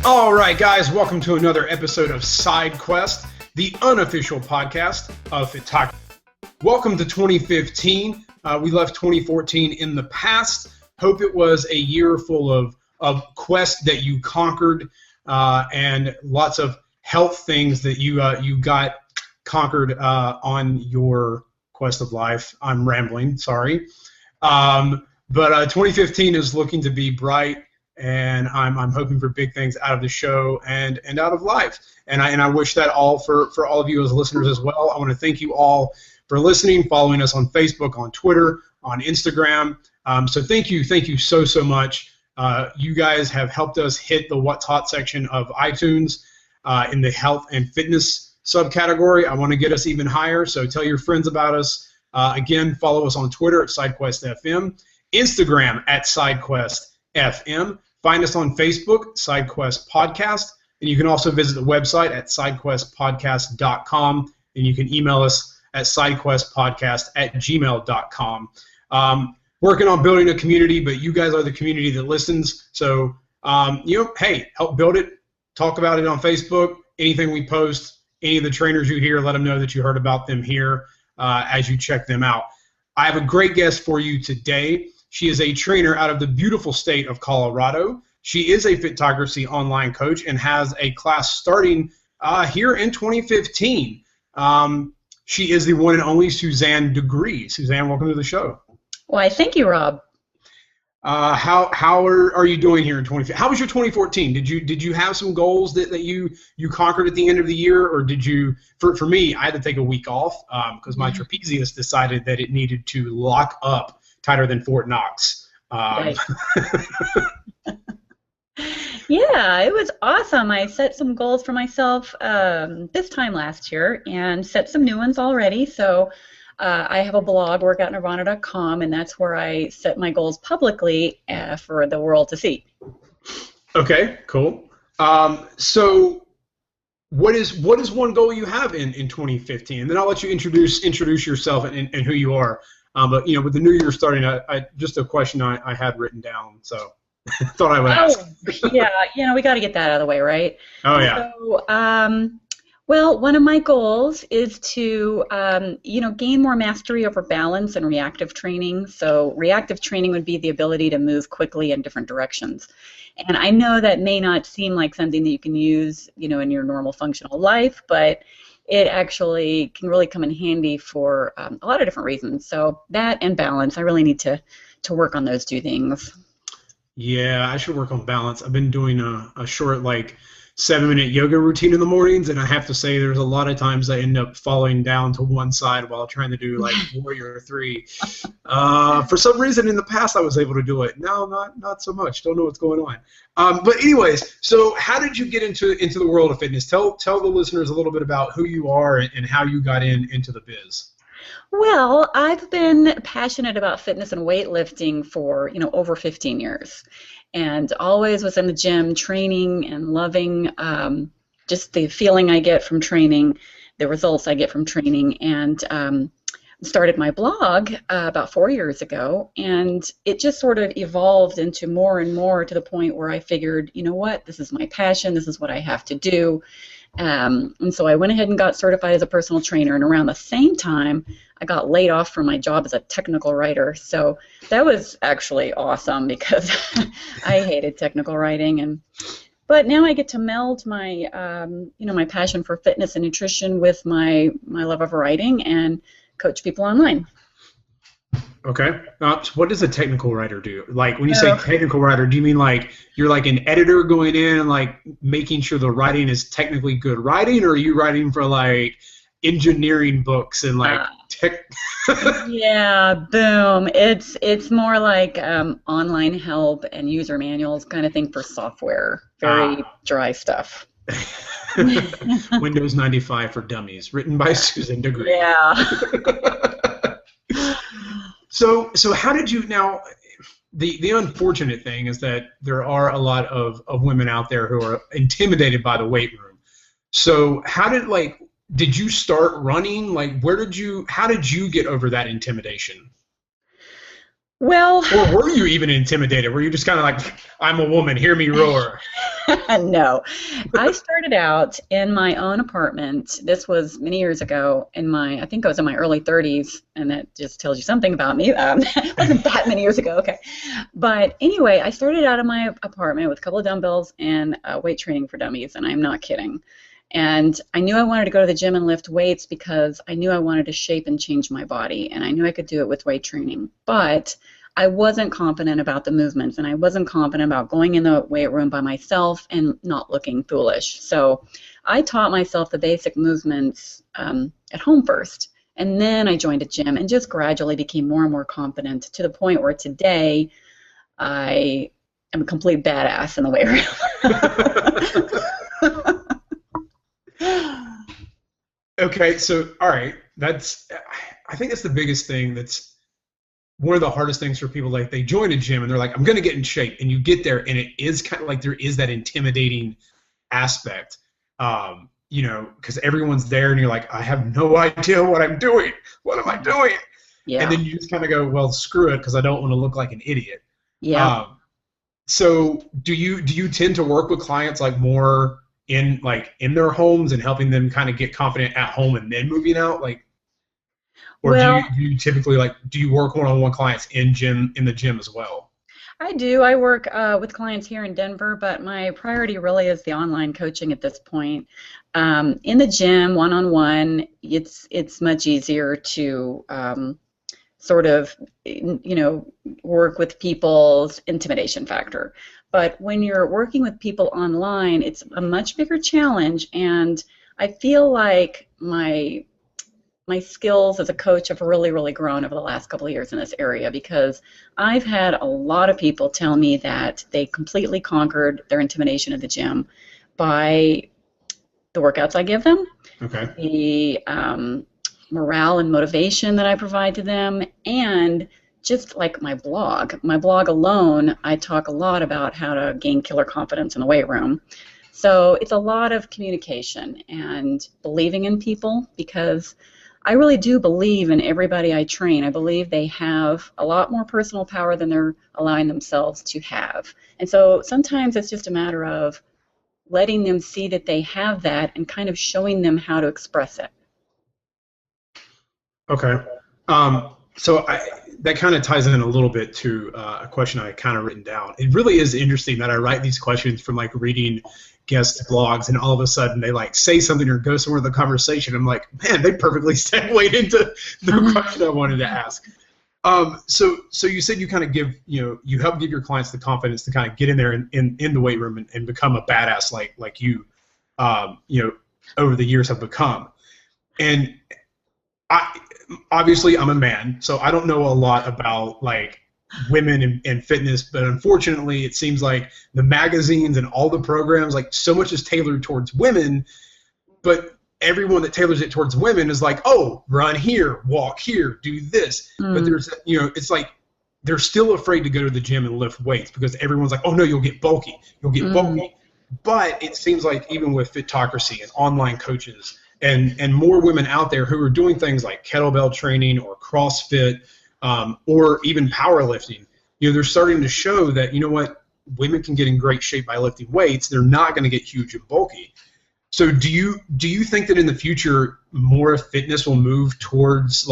All right, guys, welcome to another episode of Side Quest, the unofficial podcast of Fitocracy. Welcome to 2015. We left 2014 in the past. Hope it was a year full of quests that you conquered and lots of health things that you got conquered on your quest of life. I'm rambling, sorry. But 2015 is looking to be bright, and I'm hoping for big things out of the show and out of life. And I wish that all for all of you as listeners as well. I want to thank you all for listening, following us on Facebook, on Twitter, on Instagram. So thank you so much. You guys have helped us hit the What's Hot section of iTunes in the health and fitness subcategory. I want to get us even higher, so tell your friends about us. Again, follow us on Twitter at SideQuestFM, Instagram at SideQuestFM. Find us on Facebook, SideQuest Podcast, and you can also visit the website at sidequestpodcast.com, and you can email us at sidequestpodcast@gmail.com. Working on building a community, but you guys are the community that listens, so hey, help build it. Talk about it on Facebook. Anything we post, any of the trainers you hear, let them know that you heard about them here as you check them out. I have a great guest for you today. She is a trainer out of the beautiful state of Colorado. She is a Fitocracy online coach and has a class starting here in 2015. She is the one and only Suzanne Digre. Suzanne, welcome to the show. Why, thank you, Rob. How are you doing here in 2015? How was your 2014? Did you have some goals that you conquered at the end of the year, or did you? For me, I had to take a week off because my trapezius decided that it needed to lock up tighter than Fort Knox. Right. Yeah, it was awesome. I set some goals for myself this time last year and set some new ones already. So I have a blog, workoutnirvana.com, and that's where I set my goals publicly for the world to see. Okay, cool. So what is one goal you have in 2015? And then I'll let you introduce yourself and who you are. But with the new year starting, I just a question I had written down, so thought I would ask. Yeah, we got to get that out of the way, right? Oh yeah. So, well, one of my goals is to, gain more mastery over balance and reactive training. So reactive training would be the ability to move quickly in different directions. And I know that may not seem like something that you can use, in your normal functional life, but it actually can really come in handy for a lot of different reasons. So that and balance, I really need to work on those two things. Yeah, I should work on balance. I've been doing a short, 7-minute yoga routine in the mornings, and I have to say there's a lot of times I end up falling down to one side while trying to do Warrior 3. For some reason in the past I was able to do it. Now not so much. Don't know what's going on. But anyways, so how did you get into the world of fitness? Tell the listeners a little bit about who you are and how you got into the biz. Well, I've been passionate about fitness and weightlifting for over 15 years. And always was in the gym training and loving just the feeling I get from training, the results I get from training, and started my blog about 4 years ago, and it just sort of evolved into more and more to the point where I figured, this is my passion, this is what I have to do. And so I went ahead and got certified as a personal trainer, and around the same time I got laid off from my job as a technical writer. So that was actually awesome because I hated technical writing, but now I get to meld my my passion for fitness and nutrition with my love of writing and coach people online. Okay. So what does a technical writer do? When you say technical writer, do you mean you're an editor going in and making sure the writing is technically good writing, or are you writing for engineering books and tech? Yeah, boom. It's more like online help and user manuals kind of thing for software. Very dry stuff. Windows 95 for Dummies, written by Suzanne Digre. Yeah. So how did you now? The unfortunate thing is that there are a lot of women out there who are intimidated by the weight room. So how did you start running? How did you get over that intimidation? Well, or were you even intimidated? Were you just kind of I'm a woman, hear me roar? No. I started out in my own apartment. This was many years ago I think I was in my early 30s, and that just tells you something about me. It wasn't that many years ago, okay. But anyway, I started out in my apartment with a couple of dumbbells and weight training for dummies, and I'm not kidding. And I knew I wanted to go to the gym and lift weights because I knew I wanted to shape and change my body, and I knew I could do it with weight training. But I wasn't confident about the movements, and I wasn't confident about going in the weight room by myself and not looking foolish. So I taught myself the basic movements at home first, and then I joined a gym and just gradually became more and more confident to the point where today I am a complete badass in the weight room. Okay, so all right, I think that's the biggest thing. That's one of the hardest things for people. Like, they join a gym and they're like, I'm going to get in shape, and you get there and it is kind of like there is that intimidating aspect, because everyone's there and you're like, I have no idea what I'm doing. What am I doing? Yeah. And then you just kind of go, well, screw it, because I don't want to look like an idiot. Yeah. So do you tend to work with clients like more in their homes and helping them kind of get confident at home and then moving out, like, or Well, do you typically do you work one-on-one clients in the gym as well? I do. I work with clients here in Denver, but my priority really is the online coaching at this point. In the gym, one-on-one, it's much easier to sort of, work with people's intimidation factor. But when you're working with people online, it's a much bigger challenge, and I feel like my skills as a coach have really, really grown over the last couple of years in this area, because I've had a lot of people tell me that they completely conquered their intimidation at the gym by the workouts I give them, Okay. the morale and motivation that I provide to them, and just like my blog. My blog alone, I talk a lot about how to gain killer confidence in the weight room. So it's a lot of communication and believing in people, because I really do believe in everybody I train. I believe they have a lot more personal power than they're allowing themselves to have. And so sometimes it's just a matter of letting them see that they have that and kind of showing them how to express it. Okay. So that kind of ties in a little bit to a question I kind of written down. It really is interesting that I write these questions from reading guest blogs, and all of a sudden they say something or go somewhere in the conversation. I'm like, man, they perfectly segued into the question I wanted to ask. So you said you kind of give, you help give your clients the confidence to kind of get in there in the weight room and become a badass like you, over the years have become. And obviously I'm a man, so I don't know a lot about women and fitness, but unfortunately it seems like the magazines and all the programs, so much is tailored towards women, but everyone that tailors it towards women is like, oh, run here, walk here, do this. But there's, it's like they're still afraid to go to the gym and lift weights because everyone's like, oh no, you'll get bulky, bulky. But it seems like even with Fitocracy and online coaches and more women out there who are doing things like kettlebell training or CrossFit, or even powerlifting, they're starting to show that, women can get in great shape by lifting weights. They're not going to get huge and bulky. So do you think that in the future more fitness will move towards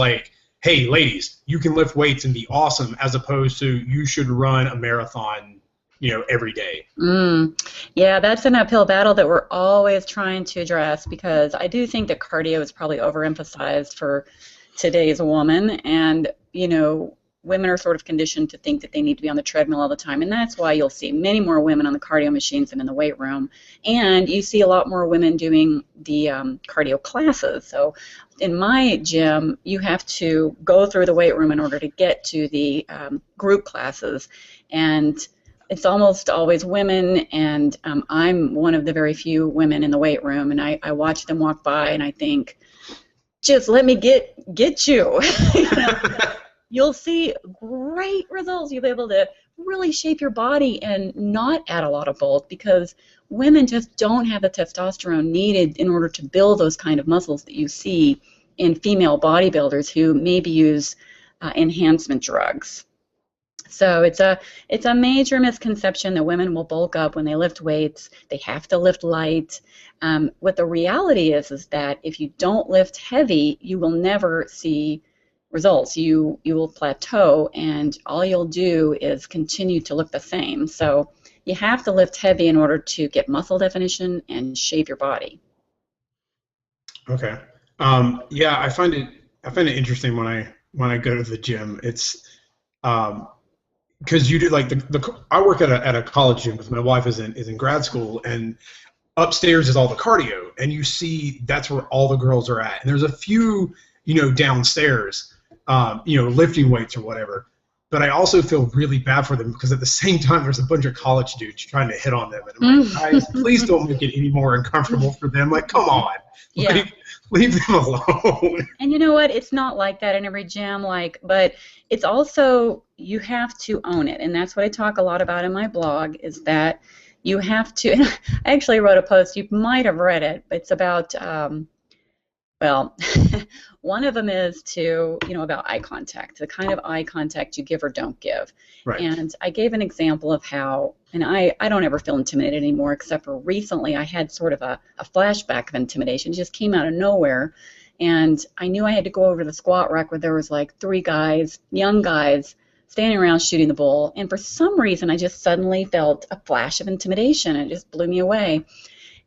hey, ladies, you can lift weights and be awesome, as opposed to you should run a marathon, every day? Yeah, that's an uphill battle that we're always trying to address, because I do think that cardio is probably overemphasized for today's woman, and women are sort of conditioned to think that they need to be on the treadmill all the time, and that's why you'll see many more women on the cardio machines than in the weight room, and you see a lot more women doing the cardio classes. So in my gym, you have to go through the weight room in order to get to the group classes, and it's almost always women, and I'm one of the very few women in the weight room, and I watch them walk by, and I think, just let me get you. You'll see great results. You'll be able to really shape your body and not add a lot of bulk, because women just don't have the testosterone needed in order to build those kind of muscles that you see in female bodybuilders who maybe use enhancement drugs. So it's a major misconception that women will bulk up when they lift weights. They have to lift light. What the reality is that if you don't lift heavy, you will never see results. You will plateau, and all you'll do is continue to look the same. So you have to lift heavy in order to get muscle definition and shape your body. Okay. Yeah, I find it interesting when I go to the gym. It's because you do like I work at a college gym because my wife is in grad school, and upstairs is all the cardio, and you see that's where all the girls are at. And there's a few, downstairs, lifting weights or whatever. But I also feel really bad for them because at the same time there's a bunch of college dudes trying to hit on them, and I'm like, guys, please don't make it any more uncomfortable for them. Like, come on, Yeah. leave them alone. And you know what? It's not like that in every gym, but it's also, you have to own it. And that's what I talk a lot about in my blog, is that you have to, and I actually wrote a post, you might have read it, but it's about, well, one of them is about eye contact, the kind of eye contact you give or don't give. Right. And I gave an example of how, and I don't ever feel intimidated anymore, except for recently I had sort of a flashback of intimidation. It just came out of nowhere. And I knew I had to go over to the squat rack where there was like 3 guys, young guys, standing around shooting the bull. And for some reason, I just suddenly felt a flash of intimidation. It just blew me away.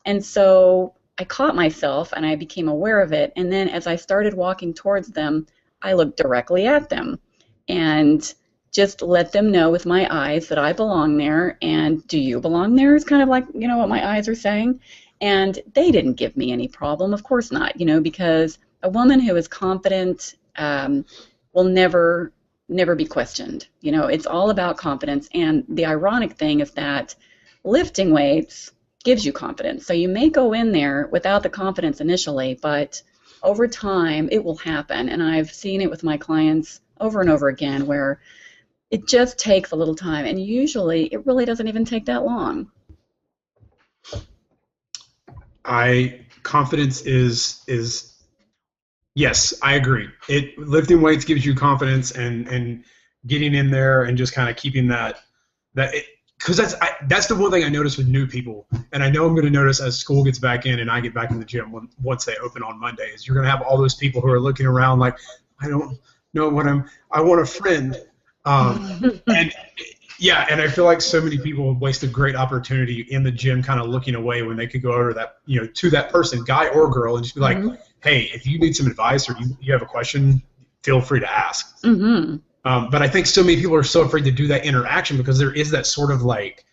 And so I caught myself and I became aware of it. And then as I started walking towards them, I looked directly at them and just let them know with my eyes that I belong there. And do you belong there is kind of like, what my eyes are saying. And they didn't give me any problem. Of course not, because a woman who is confident will never be questioned. It's all about confidence. And the ironic thing is that lifting weights gives you confidence. So you may go in there without the confidence initially, but over time it will happen. And I've seen it with my clients over and over again where it just takes a little time. And usually it really doesn't even take that long. Confidence is yes, I agree. Lifting weights gives you confidence, and getting in there and just kind of keeping that because that's the one thing I notice with new people, and I know I'm going to notice as school gets back in and I get back in the gym once they open on Mondays. You're going to have all those people who are looking around like, I don't know I want a friend, and yeah, and I feel like so many people waste a great opportunity in the gym kind of looking away when they could go over that, to that person, guy or girl, and just be like, hey, if you need some advice or you have a question, feel free to ask. Mm-hmm. But I think so many people are so afraid to do that interaction because there is that sort of like,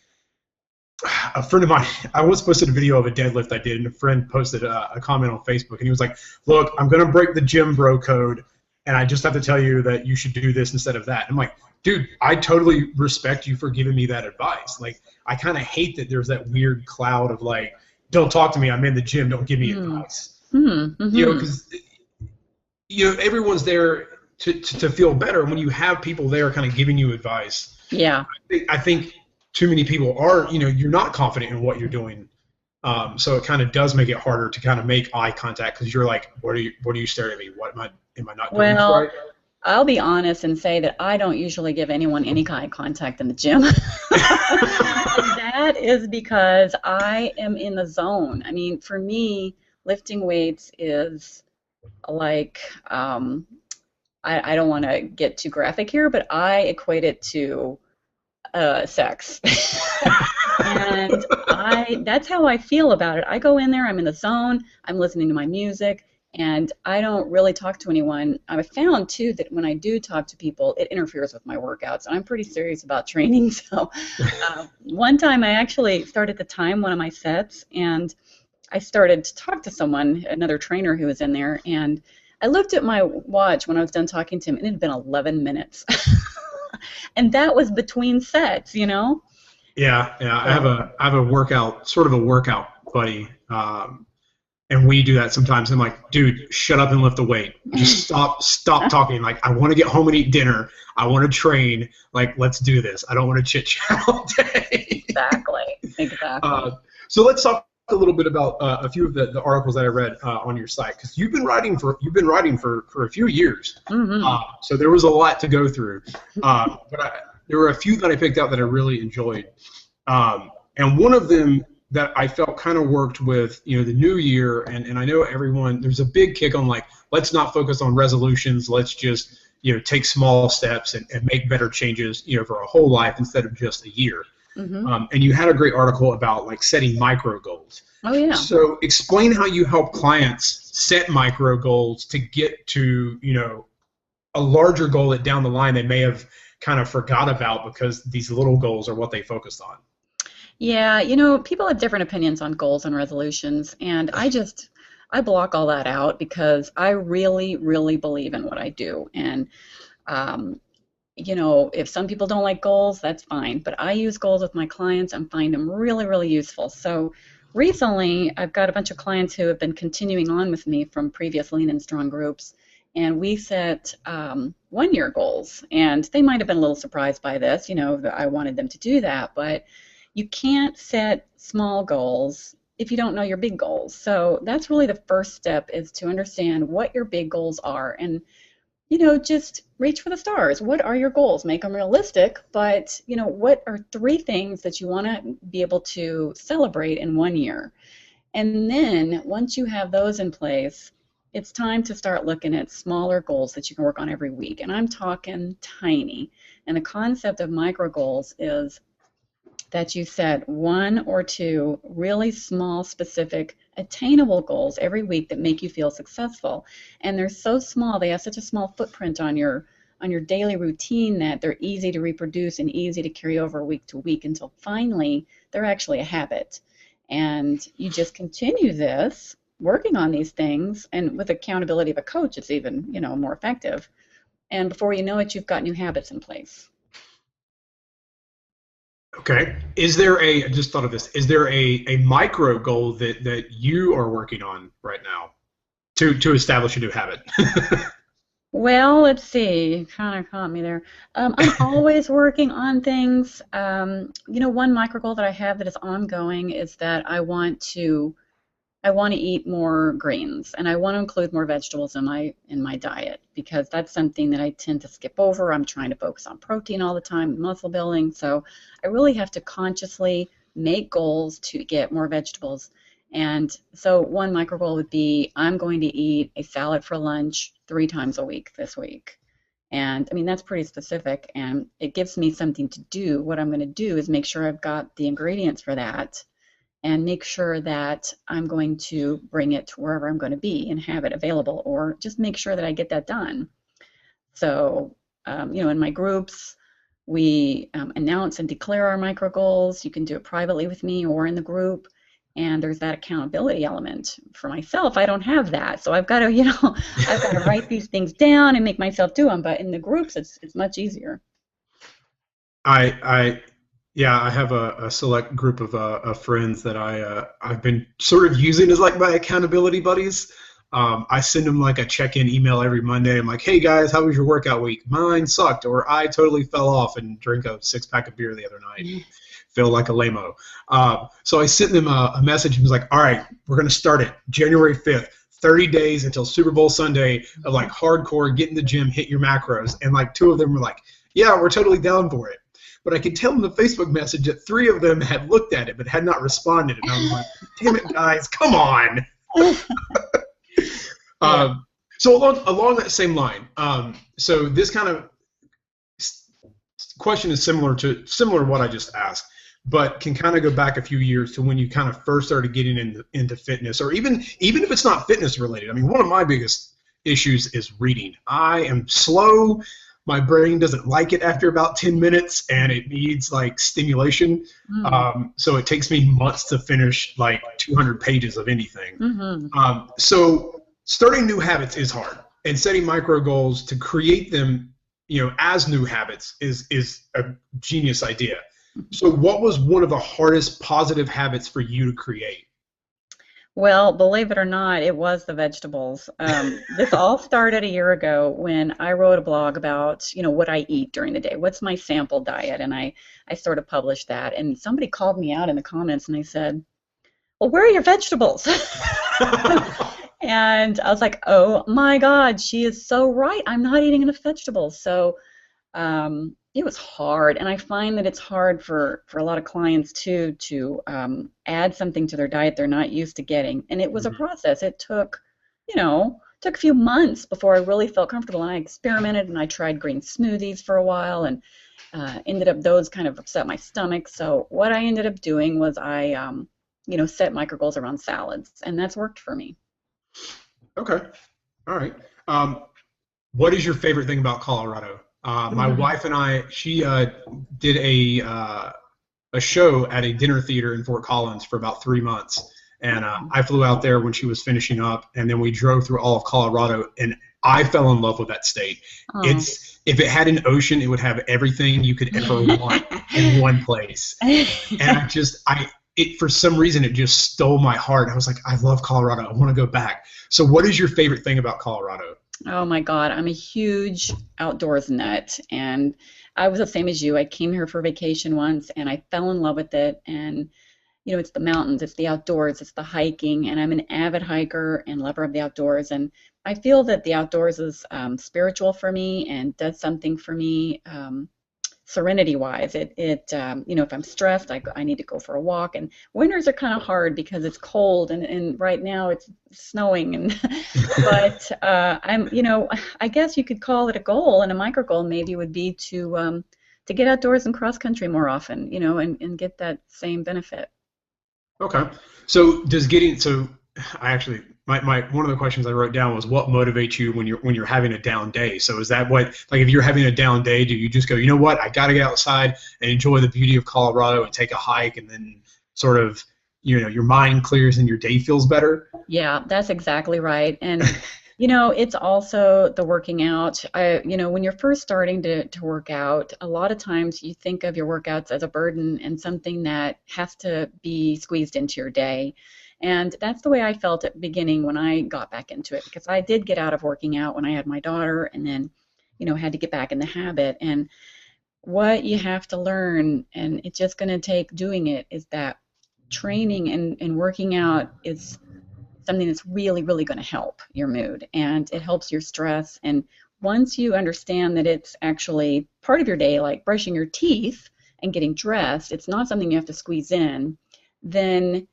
a friend of mine, I once posted a video of a deadlift I did, and a friend posted a comment on Facebook, and he was like, look, I'm going to break the gym bro code, and I just have to tell you that you should do this instead of that. I'm like, dude, I totally respect you for giving me that advice. Like, I kind of hate that there's that weird cloud of like, don't talk to me, I'm in the gym, don't give me advice. Mm-hmm. Because everyone's there to feel better. When you have people there kind of giving you advice, yeah, I think too many people are, you're not confident in what you're doing. So it kind of does make it harder to kind of make eye contact because you're like, what are you staring at me? What am I not doing this right? I'll be honest and say that I don't usually give anyone any eye contact in the gym. That is because I am in the zone. I mean, for me, lifting weights is like, I don't want to get too graphic here, but I equate it to sex. And that's how I feel about it. I go in there, I'm in the zone, I'm listening to my music, and I don't really talk to anyone. I've found, too, that when I do talk to people, it interferes with my workouts. I'm pretty serious about training. So one time I actually started to time one of my sets, and I started to talk to someone, another trainer who was in there, and I looked at my watch when I was done talking to him, and it had been 11 minutes. And that was between sets, Yeah. I have a workout, sort of a workout buddy, and we do that sometimes. I'm like, dude, shut up and lift the weight. Just stop talking. Like, I want to get home and eat dinner. I want to train. Like, let's do this. I don't want to chit chat all day. Exactly. So let's talk a little bit about a few of the articles that I read on your site, because you've been writing for a few years. Mm-hmm. So there was a lot to go through. But there were a few that I picked out that I really enjoyed. And one of them that I felt kind of worked with, the new year, and I know everyone, there's a big kick on like, let's not focus on resolutions, let's just, take small steps and make better changes, for a whole life instead of just a year. And you had a great article about like setting micro goals. Oh, yeah. So explain how you help clients set micro goals to get to, a larger goal that down the line they may have kind of forgot about because these little goals are what they focused on. Yeah, people have different opinions on goals and resolutions, and I block all that out because I really, really believe in what I do. And, if some people don't like goals, that's fine. But I use goals with my clients and find them really, really useful. So recently, I've got a bunch of clients who have been continuing on with me from previous Lean and Strong groups, and we set 1-year goals. And they might have been a little surprised by this, that I wanted them to do that. But you can't set small goals if you don't know your big goals. So that's really the first step, is to understand what your big goals are. And just reach for the stars. What are your goals? Make them realistic, but, what are 3 things that you want to be able to celebrate in 1 year? And then once you have those in place, it's time to start looking at smaller goals that you can work on every week. And I'm talking tiny. And the concept of micro goals is that you set 1 or 2 really small, specific, attainable goals every week that make you feel successful. And they're so small, they have such a small footprint on your daily routine that they're easy to reproduce and easy to carry over week to week until finally they're actually a habit. And you just continue this, working on these things, and with accountability of a coach, it's even, more effective. And before you know it, you've got new habits in place. Okay. I just thought of this, is there a micro goal that you are working on right now to establish a new habit? Well, let's see. Kind of caught me there. I'm always working on things. One micro goal that I have that is ongoing is that I want to eat more greens, and I want to include more vegetables in my diet, because that's something that I tend to skip over. I'm trying to focus on protein all the time, muscle building, so I really have to consciously make goals to get more vegetables. And so one micro goal would be, I'm going to eat a salad for lunch 3 times a week this week. And I mean, that's pretty specific, and it gives me something to do. What I'm going to do is make sure I've got the ingredients for that, and make sure that I'm going to bring it to wherever I'm going to be and have it available, or just make sure that I get that done. So, in my groups, we announce and declare our micro goals. You can do it privately with me or in the group, and there's that accountability element. For myself, I don't have that, so I've got to, I've got to write these things down and make myself do them. But in the groups, it's much easier. Yeah, I have a select group of friends that I've been sort of using as like my accountability buddies. I send them like a check-in email every Monday. I'm like, hey guys, how was your workout week? Mine sucked, or I totally fell off and drank a 6-pack of beer the other night. Feel like a lame-o. So I sent them a message and was like, all right, we're going to start it January 5th. 30 days until Super Bowl Sunday of like hardcore, get in the gym, hit your macros. And like 2 of them were like, yeah, we're totally down for it. But I could tell in the Facebook message that 3 of them had looked at it but had not responded. And I was like, damn it, guys, come on. So along that same line, so this kind of question is similar to what I just asked, but can kind of go back a few years to when you kind of first started getting into fitness, or even if it's not fitness related. I mean, one of my biggest issues is reading. I am slow. My brain doesn't like it after about 10 minutes, and it needs like stimulation. So it takes me months to finish like 200 pages of anything. So starting new habits is hard, and setting micro goals to create them, as new habits is a genius idea. So what was one of the hardest positive habits for you to create? Well, believe it or not, it was the vegetables. This all started a year ago when I wrote a blog about, what I eat during the day. What's my sample diet? And I sort of published that. And somebody called me out in the comments and they said, well, where are your vegetables? And I was like, oh my God, she is so right. I'm not eating enough vegetables. So, It was hard, and I find that it's hard for a lot of clients too to add something to their diet they're not used to getting. And it was a process. It took, took a few months before I really felt comfortable. And I experimented and I tried green smoothies for a while, and ended up those kind of upset my stomach. So what I ended up doing was I, set micro goals around salads, and that's worked for me. Okay. All right. What is your favorite thing about Colorado? My wife and I, she did a show at a dinner theater in Fort Collins for about 3 months. And I flew out there when she was finishing up, and then we drove through all of Colorado, and I fell in love with that state. If it had an ocean, it would have everything you could ever want in one place. And for some reason, it just stole my heart. I was like, I love Colorado. I want to go back. So what is your favorite thing about Colorado? Oh my God, I'm a huge outdoors nut, and I was the same as you. I came here for vacation once, and I fell in love with it. And it's the mountains, it's the outdoors, it's the hiking, and I'm an avid hiker and lover of the outdoors. And I feel that the outdoors is spiritual for me and does something for me serenity-wise. If I'm stressed, I need to go for a walk. And winters are kind of hard because it's cold, and right now it's snowing. And but I guess you could call it a goal, and a micro goal maybe would be to get outdoors and cross country more often, and get that same benefit. Okay. So I actually my one of the questions I wrote down was what motivates you when you're having a down day. So is that if you're having a down day, do you just go, you know what, I got to get outside and enjoy the beauty of Colorado and take a hike, and then sort of your mind clears and your day feels better? Yeah, that's exactly right. And it's also the working out. When you're first starting to work out, a lot of times you think of your workouts as a burden and something that has to be squeezed into your day. And that's the way I felt at the beginning when I got back into it, because I did get out of working out when I had my daughter, and then, had to get back in the habit. And what you have to learn, and it's just going to take doing it, is that training and working out is something that's really, really going to help your mood, and it helps your stress. And once you understand that it's actually part of your day, like brushing your teeth and getting dressed, it's not something you have to squeeze in, then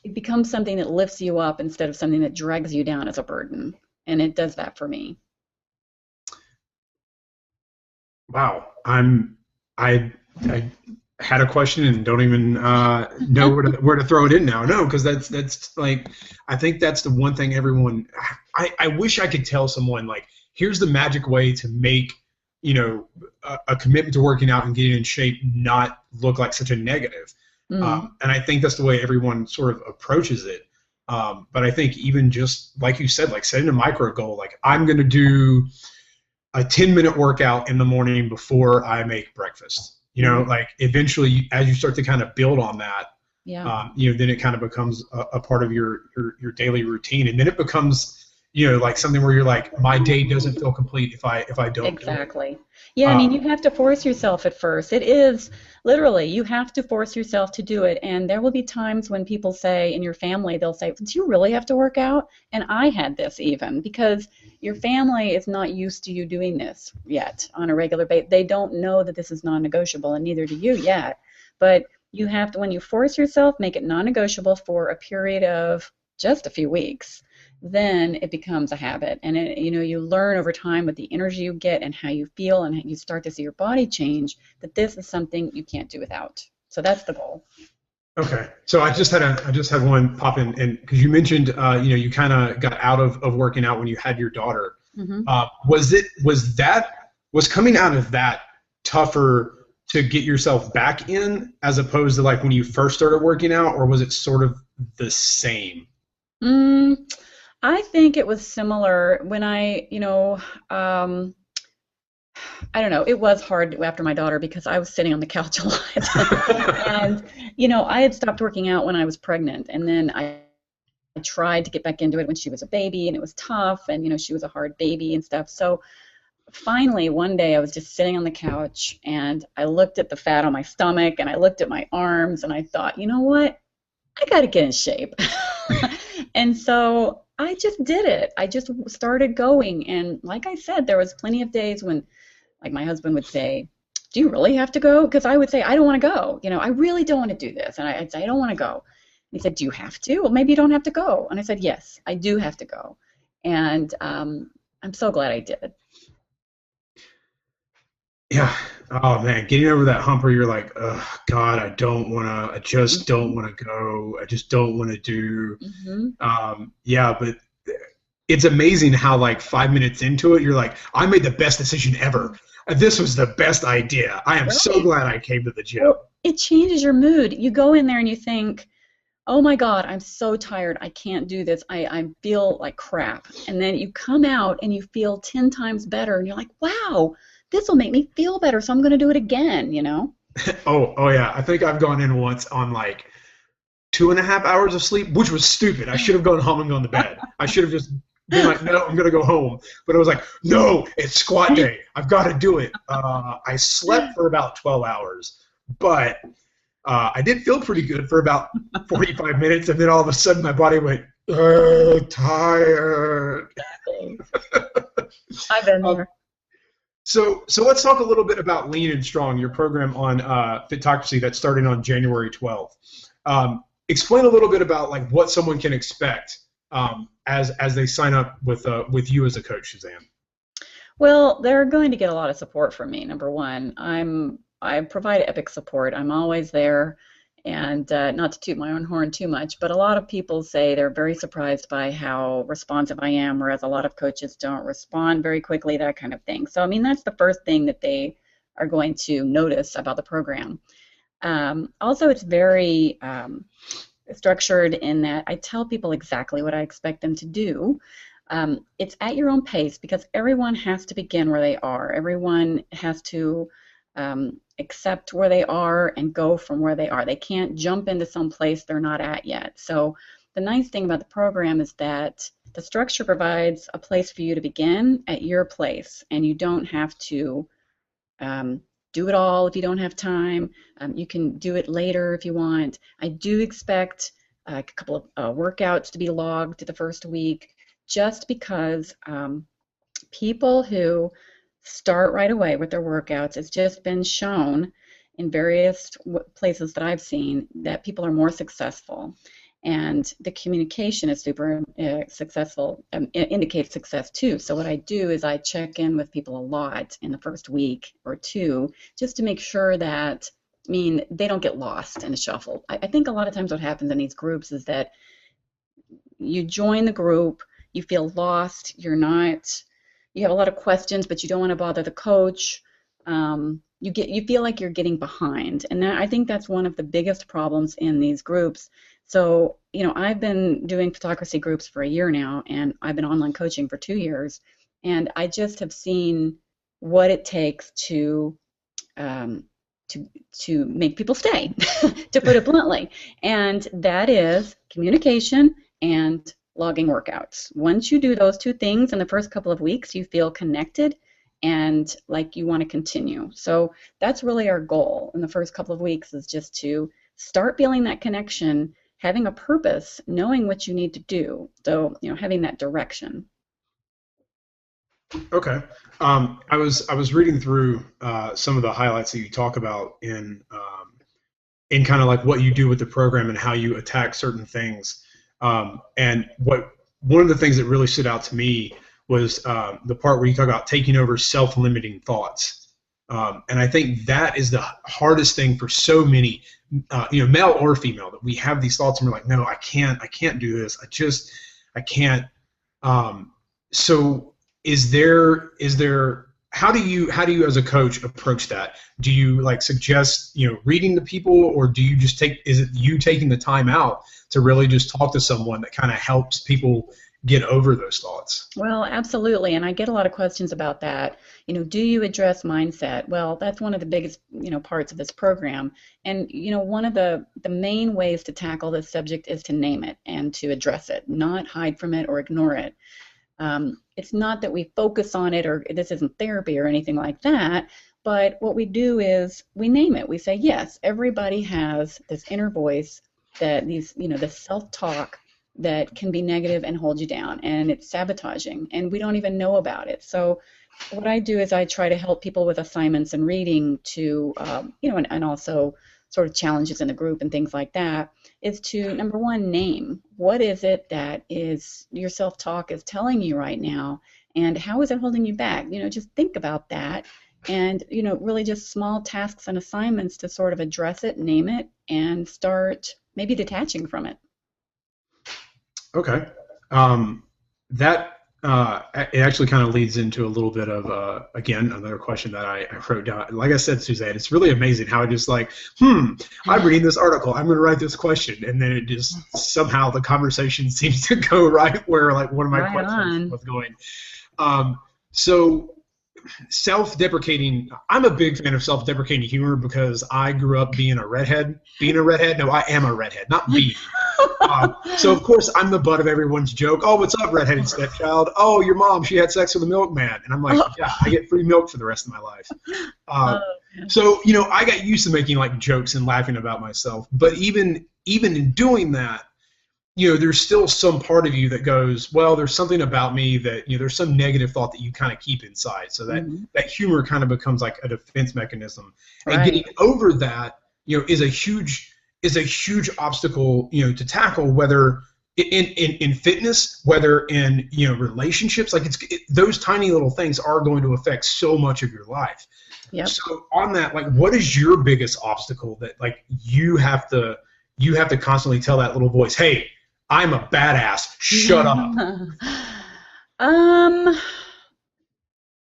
it becomes something that lifts you up instead of something that drags you down as a burden. And it does that for me. Wow. I had a question and don't even know where to throw it in now. No, because that's like, I think that's the one thing everyone. I wish I could tell someone, like, here's the magic way to make a commitment to working out and getting in shape not look like such a negative. And I think that's the way everyone sort of approaches it. But I think even just like you said, like setting a micro goal, like I'm going to do a 10-minute workout in the morning before I make breakfast. Like eventually, as you start to kind of build on that, then it kind of becomes a part of your daily routine, and then it becomes, like something where you're like, my day doesn't feel complete if I don't. Exactly. Do it. Yeah, I mean, you have to force yourself at first. It is literally, you have to force yourself to do it, and there will be times when people say in your family, they'll say, "Do you really have to work out?" And I had this even because your family is not used to you doing this yet on a regular basis. They don't know that this is non-negotiable, and neither do you yet. But you have to, when you force yourself, make it non-negotiable for a period of just a few weeks. Then it becomes a habit, and you learn over time with the energy you get and how you feel, and you start to see your body change, that this is something you can't do without. So that's the goal. Okay, so I just had one pop in, and because you mentioned you kind of got out of working out when you had your daughter. Was coming out of that tougher to get yourself back in as opposed to like when you first started working out, or was it sort of the same? I think it was similar when I don't know, it was hard after my daughter because I was sitting on the couch a lot. And, I had stopped working out when I was pregnant, and then I tried to get back into it when she was a baby, and it was tough, and, she was a hard baby and stuff. So finally, one day I was just sitting on the couch, and I looked at the fat on my stomach, and I looked at my arms, and I thought, you know what? I got to get in shape. And so I just did it. I just started going. And like I said, there was plenty of days when, like my husband would say, do you really have to go? Because I would say, I don't want to go. I really don't want to do this. And I'd say, I don't want to go. And he said, do you have to? Well, maybe you don't have to go. And I said, yes, I do have to go. And I'm so glad I did. Yeah. Oh man, getting over that hump where you're like, oh God, I just don't want to go. I just don't want to do. Yeah, but it's amazing how like 5 minutes into it, you're like, I made the best decision ever. This was the best idea. I am so glad I came to the gym. Well, it changes your mood. You go in there and you think, oh my God, I'm so tired. I can't do this. I feel like crap. And then you come out and you feel 10 times better. And you're like, wow, this will make me feel better. So I'm going to do it again, Oh yeah. I think I've gone in once on like 2.5 hours of sleep, which was stupid. I should have gone home and gone to bed. I should have just been like, no, I'm going to go home. But I was like, no, it's squat day. I've got to do it. I slept for about 12 hours, but I did feel pretty good for about 45 minutes, and then all of a sudden my body went, tired. I've been there. So let's talk a little bit about Lean and Strong, your program on Fitocracy that's starting on January 12th. Explain a little bit about like what someone can expect as they sign up with you as a coach, Suzanne. Well, they're going to get a lot of support from me. Number one, I provide epic support. I'm always there, and not to toot my own horn too much, but a lot of people say they're very surprised by how responsive I am, whereas a lot of coaches don't respond very quickly, that kind of thing. So, I mean, that's the first thing that they are going to notice about the program. Also, it's very structured in that I tell people exactly what I expect them to do. It's at your own pace because everyone has to begin where they are. Everyone has to accept where they are and go from where they are. They can't jump into some place they're not at yet. So the nice thing about the program is that the structure provides a place for you to begin at your place, and you don't have to do it all if you don't have time. You can do it later if you want. I do expect a couple of workouts to be logged the first week, just because people who start right away with their workouts, it's just been shown in various places that I've seen that people are more successful, and the communication is super successful, indicates success too. So what I do is I check in with people a lot in the first week or two just to make sure that, I mean, they don't get lost in the shuffle. I think a lot of times what happens in these groups is that you join the group, you feel lost, you have a lot of questions, but you don't want to bother the coach. You feel like you're getting behind, and I think that's one of the biggest problems in these groups. So, I've been doing Fitocracy groups for a year now, and I've been online coaching for 2 years, and I just have seen what it takes to make people stay, to put it bluntly, and that is communication and logging workouts. Once you do those two things in the first couple of weeks, you feel connected and like you want to continue. So that's really our goal in the first couple of weeks, is just to start feeling that connection, having a purpose, knowing what you need to do. So, having that direction. Okay. I was reading through some of the highlights that you talk about in kind of like what you do with the program and how you attack certain things. And one of the things that really stood out to me was the part where you talk about taking over self-limiting thoughts. And I think that is the hardest thing for so many, male or female, that we have these thoughts and we're like, no, I can't do this. I can't. So is there, how do you as a coach approach that? Do you like suggest, reading to people, or do you just is it you taking the time out to really just talk to someone that kind of helps people get over those thoughts? Well, absolutely, and I get a lot of questions about that. Do you address mindset? Well, that's one of the biggest, parts of this program. And, one of the main ways to tackle this subject is to name it and to address it, not hide from it or ignore it. It's not that we focus on it or this isn't therapy or anything like that, but what we do is we name it. We say, yes, everybody has this inner voice, that the self-talk that can be negative and hold you down, and it's sabotaging, and we don't even know about it. So what I do is I try to help people with assignments and reading to, and also sort of challenges in the group and things like that, is to, number one, name what is it that is your self-talk is telling you right now, and how is it holding you back? Just think about that, and really just small tasks and assignments to sort of address it, name it, and start maybe detaching from it. Okay. That it actually kind of leads into a little bit of again, another question that I wrote down. Like I said, Suzanne, it's really amazing how I just like, I'm reading this article, I'm going to write this question, and then it just somehow the conversation seems to go right where like one of my questions was going. So self-deprecating, I'm a big fan of self-deprecating humor because I grew up being a redhead. No, I am a redhead, not being. So of course I'm the butt of everyone's joke. Oh, what's up, redheaded stepchild? Oh, your mom, she had sex with a milkman. And I'm like, yeah, I get free milk for the rest of my life. So I got used to making like jokes and laughing about myself. But even in doing that, there's still some part of you that goes, well, there's something about me that, there's some negative thought that you kind of keep inside. So that humor kind of becomes like a defense mechanism. Right. And getting over that, is a huge obstacle, to tackle, whether in fitness, whether in, relationships. Like those tiny little things are going to affect so much of your life. Yep. So on that, like, what is your biggest obstacle that like you have to constantly tell that little voice, hey, I'm a badass, shut up?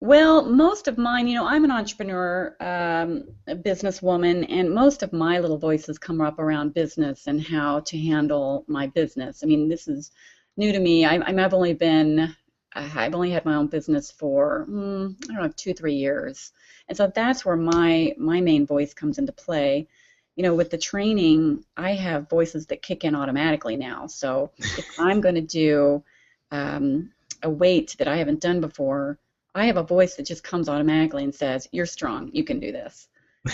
Well, most of mine, I'm an entrepreneur, a businesswoman, and most of my little voices come up around business and how to handle my business. I mean, this is new to me. I've only had my own business for, 2-3 years. And so that's where my main voice comes into play. With the training, I have voices that kick in automatically now. So if I'm going to do a weight that I haven't done before, I have a voice that just comes automatically and says, you're strong, you can do this.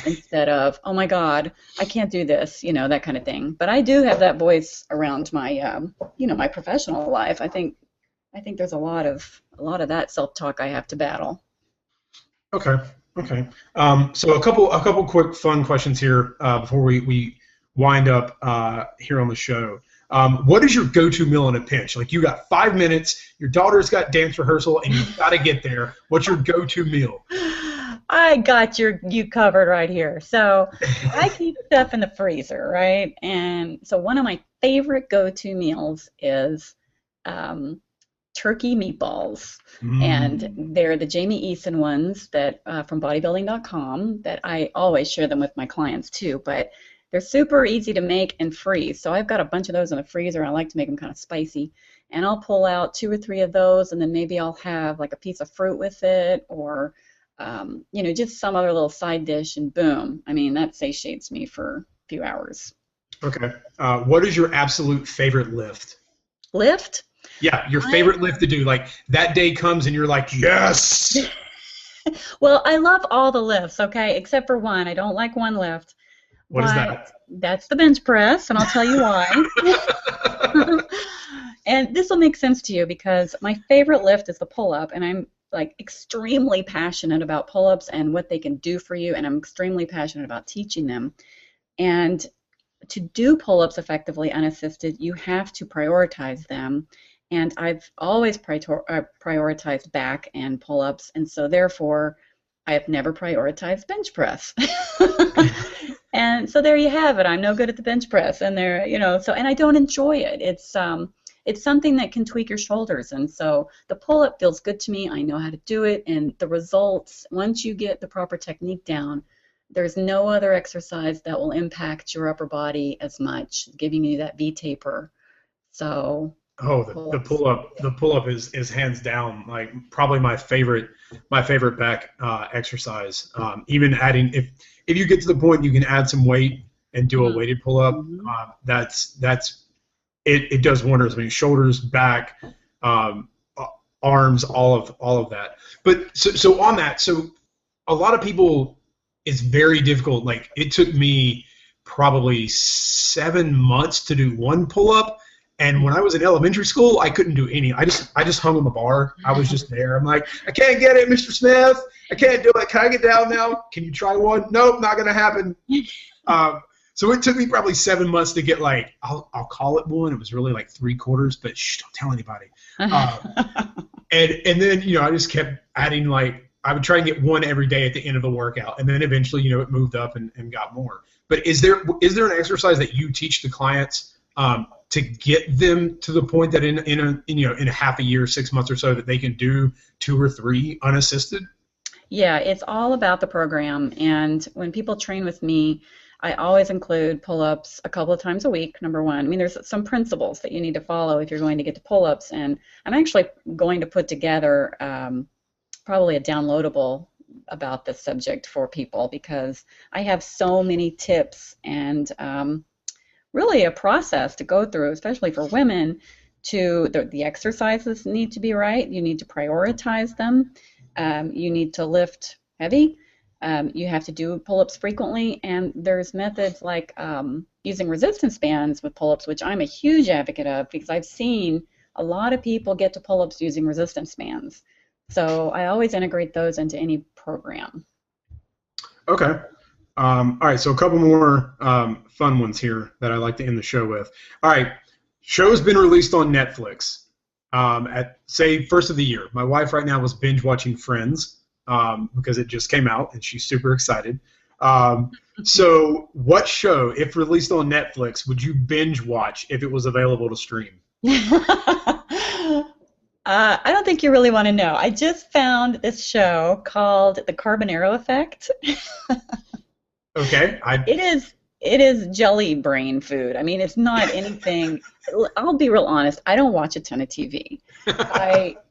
Instead of, oh my God, I can't do this, that kind of thing. But I do have that voice around my, my professional life. I think there's a lot of that self-talk I have to battle. Okay. So a couple quick fun questions here before we wind up here on the show. What is your go-to meal in a pinch? Like, you got 5 minutes, your daughter's got dance rehearsal, and you've got to get there. What's your go-to meal? I got you covered right here. So I keep stuff in the freezer, right? And so one of my favorite go-to meals is turkey meatballs, and they're the Jamie Eason ones that from bodybuilding.com that I always share them with my clients too, but they're super easy to make and freeze. So I've got a bunch of those in the freezer. I like to make them kind of spicy, and I'll pull out 2 or 3 of those, and then maybe I'll have like a piece of fruit with it, or just some other little side dish, and boom, I mean, that satiates me for a few hours. Okay. What is your absolute favorite lift? Lift? Yeah, your favorite lift to do. Like, that day comes and you're like, yes! Well, I love all the lifts, okay, except for one. I don't like one lift. What is that? That's the bench press, and I'll tell you why. And this will make sense to you because my favorite lift is the pull-up, and I'm like extremely passionate about pull-ups and what they can do for you, and I'm extremely passionate about teaching them. And to do pull-ups effectively unassisted, you have to prioritize them. And I've always prioritized back and pull-ups, and so therefore I have never prioritized bench press. And so there you have it. I'm no good at the bench press, and and I don't enjoy it. It's something that can tweak your shoulders, and so the pull-up feels good to me. I know how to do it, and the results, once you get the proper technique down, there's no other exercise that will impact your upper body as much, giving you that V-taper. So. Oh, the pull-up is hands down like probably my favorite back exercise. Even adding, if you get to the point you can add some weight and do a weighted pull-up, it does wonders. I mean, shoulders, back, arms, all of that. But so on that, so a lot of people, it's very difficult. Like, it took me probably 7 months to do one pull-up. And when I was in elementary school, I couldn't do any. I just hung on the bar. I was just there. I'm like, I can't get it, Mr. Smith. I can't do it. Can I get down now? Can you try one? Nope, not gonna happen. So it took me probably 7 months to get like, I'll call it one. It was really like 3/4, but shh, don't tell anybody. And then, you know, I just kept adding, like, I would try and get one every day at the end of the workout. And then eventually, you know, it moved up and got more. But is there an exercise that you teach the clients to get them to the point that in a half a year, 6 months or so, that they can do 2 or 3 unassisted? Yeah, it's all about the program. And when people train with me, I always include pull-ups a couple of times a week, number one. I mean, there's some principles that you need to follow if you're going to get to pull-ups. And I'm actually going to put together probably a downloadable about this subject for people, because I have so many tips and really a process to go through, especially for women. The exercises need to be right. You need to prioritize them. You need to lift heavy. You have to do pull-ups frequently, and there's methods like using resistance bands with pull-ups, which I'm a huge advocate of, because I've seen a lot of people get to pull-ups using resistance bands. So I always integrate those into any program. Okay. All right, so a couple more fun ones here that I like to end the show with. All right, show's been released on Netflix at, say, first of the year. My wife right now was binge watching Friends. Because it just came out, and she's super excited. So what show, if released on Netflix, would you binge watch if it was available to stream? I don't think you really want to know. I just found this show called The Carbonaro Effect. Okay. It is jelly brain food. I mean, it's not anything. I'll be real honest. I don't watch a ton of TV.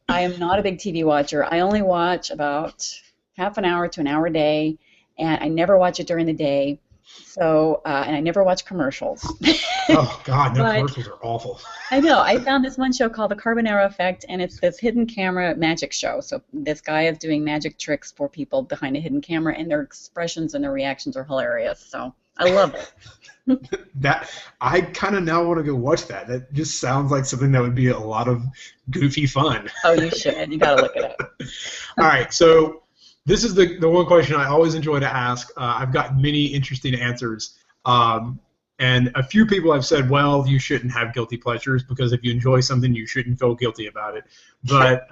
I am not a big TV watcher. I only watch about half an hour to an hour a day, and I never watch it during the day. So, and I never watch commercials. Oh, God, no, commercials are awful. I know. I found this one show called The Carbonaro Effect, and it's this hidden camera magic show. So this guy is doing magic tricks for people behind a hidden camera, and their expressions and their reactions are hilarious. So I love it. That I kind of now want to go watch that. That just sounds like something that would be a lot of goofy fun. Oh, you should. You got to look it up. All right, so this is the one question I always enjoy to ask. I've got many interesting answers, and a few people have said, well, you shouldn't have guilty pleasures, because if you enjoy something, you shouldn't feel guilty about it. But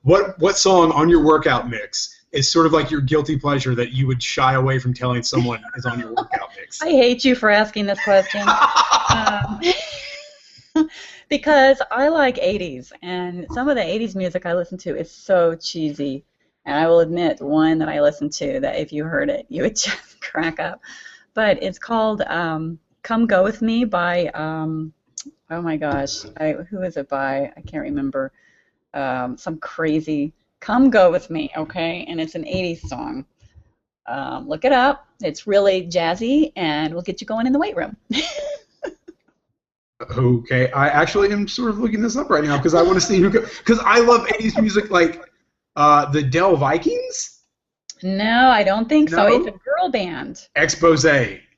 what song on your workout mix is sort of like your guilty pleasure that you would shy away from telling someone is on your workout mix? I hate you for asking this question. Because I like 80s, and some of the 80s music I listen to is so cheesy. And I will admit, one that I listen to that if you heard it, you would just crack up. But it's called Come Go With Me by, oh my gosh, who is it by? I can't remember. Some crazy... Come Go With Me, okay? And it's an 80s song. Look it up. It's really jazzy, and we'll get you going in the weight room. Okay. I actually am sort of looking this up right now because I want to see who... Because I love 80s music like the Del Vikings? No, I don't think so. It's a girl band. Expose.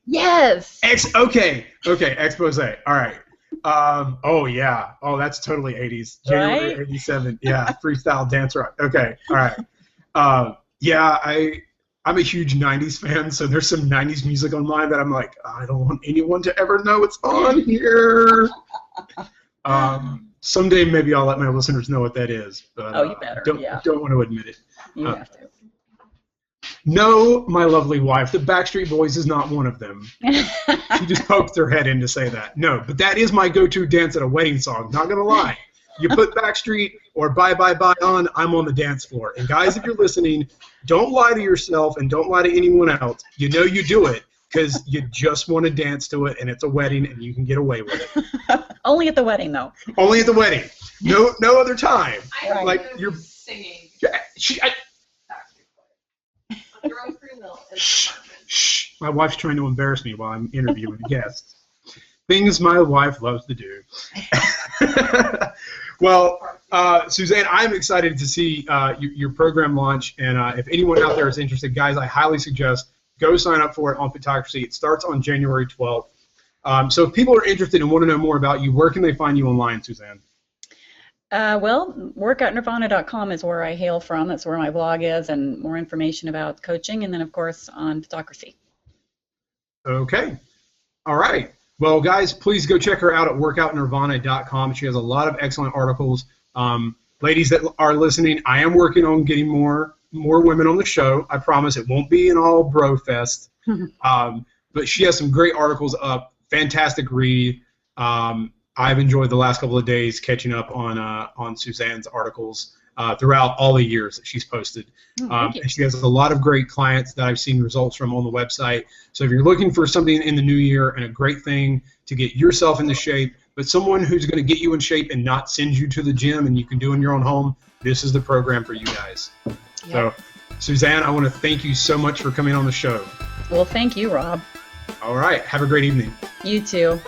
Yes. Okay, Expose. All right. Oh yeah. Oh, that's totally 80s. January Right? 87. Yeah, freestyle dance rock. Okay. All right. Yeah, I'm a huge 90s fan, so there's some 90s music on mine that I'm like, I don't want anyone to ever know it's on here. Someday maybe I'll let my listeners know what that is. But, oh, you better. Don't want to admit it. You have to. No, my lovely wife, the Backstreet Boys is not one of them. She just poked her head in to say that. No, but that is my go-to dance at a wedding song. Not going to lie. You put Backstreet or Bye Bye Bye on, I'm on the dance floor. And guys, if you're listening, don't lie to yourself and don't lie to anyone else. You know you do it because you just want to dance to it, and it's a wedding, and you can get away with it. Only at the wedding, though. Only at the wedding. No other time. Right. Like you're singing. Shh. My wife's trying to embarrass me while I'm interviewing guests. Things my wife loves to do. Well, Suzanne, I'm excited to see your program launch, and if anyone out there is interested, guys, I highly suggest go sign up for it on Fitocracy. It starts on January 12th. So if people are interested and want to know more about you, where can they find you online, Suzanne? Well, workoutnirvana.com is where I hail from. That's where my blog is, and more information about coaching, and then, of course, on Fitocracy. Okay. All right. Well, guys, please go check her out at workoutnirvana.com. She has a lot of excellent articles. Ladies that are listening, I am working on getting more women on the show. I promise it won't be an all bro fest. But she has some great articles up. Fantastic read. I've enjoyed the last couple of days catching up on Suzanne's articles throughout all the years that she's posted. And she has a lot of great clients that I've seen results from on the website. So if you're looking for something in the new year and a great thing to get yourself into shape, but someone who's going to get you in shape and not send you to the gym and you can do in your own home, this is the program for you guys. Yep. So, Suzanne, I want to thank you so much for coming on the show. Well, thank you, Rob. All right. Have a great evening. You too.